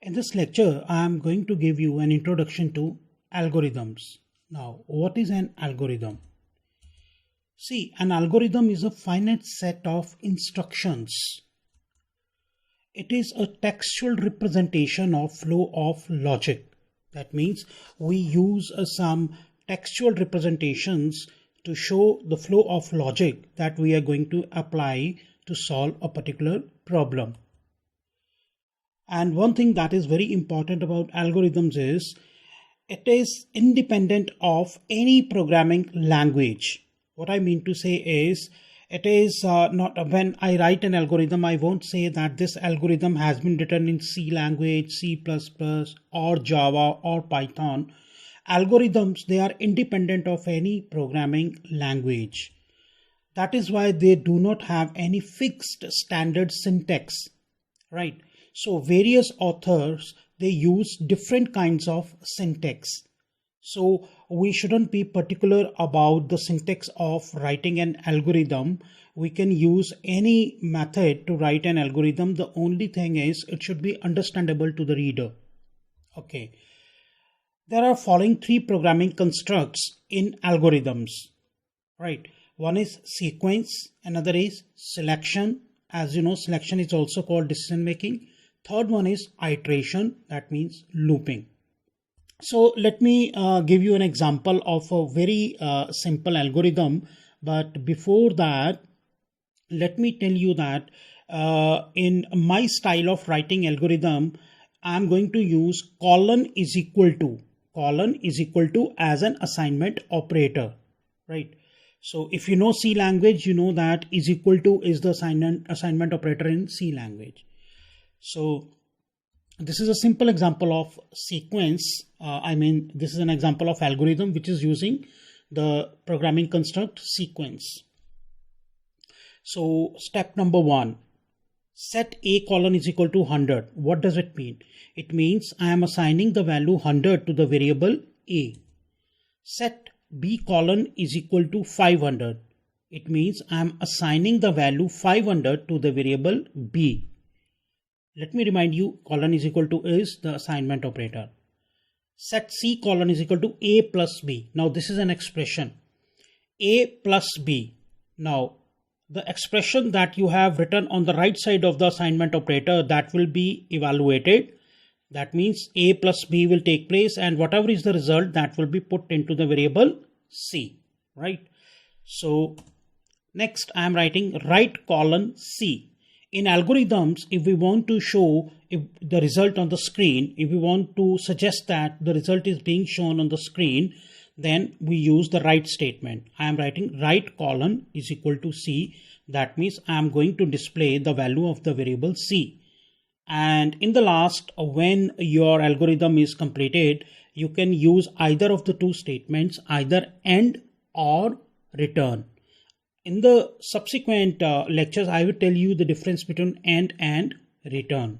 In this lecture, I am going to give you an introduction to algorithms. Now, what is an algorithm? See, an algorithm is a finite set of instructions. It is a textual representation of flow of logic. That means we use some textual representations to show the flow of logic that we are going to apply to solve a particular problem. And one thing that is very important about algorithms is it is independent of any programming language. What I mean to say is it is not when I write an algorithm, I won't say that this algorithm has been written in C language, C++ or Java or Python. Algorithms, they are independent of any programming language. That is why they do not have any fixed standard syntax, right? So various authors, they use different kinds of syntax. So we shouldn't be particular about the syntax of writing an algorithm. We can use any method to write an algorithm. The only thing is it should be understandable to the reader. Okay. There are following three programming constructs in algorithms, right? One is sequence, another is selection. As you know, selection is also called decision making. Third one is iteration, that means looping. So let me give you an example of a very simple algorithm. But before that, let me tell you that in my style of writing algorithm, I'm going to use colon is equal to as an assignment operator, right? So if you know C language, you know that is equal to is the assignment operator in C language. So this is a simple example of sequence. This is an example of algorithm which is using the programming construct sequence. So step number one, set A colon is equal to 100. What does it mean? It means I am assigning the value 100 to the variable A. Set B colon is equal to 500. It means I am assigning the value 500 to the variable B. Let me remind you, colon is equal to is the assignment operator. Set C colon is equal to A plus B. Now this is an expression. A plus B. Now the expression that you have written on the right side of the assignment operator, that will be evaluated. That means A plus B will take place and whatever is the result, that will be put into the variable C, right? So next I am writing right colon C. In algorithms, if we want to show the result on the screen, if we want to suggest that the result is being shown on the screen, then we use the right statement. I am writing right colon is equal to C. That means I am going to display the value of the variable C. And in the last, when your algorithm is completed, you can use either of the two statements, either end or return. In the subsequent lectures, I will tell you the difference between end and return.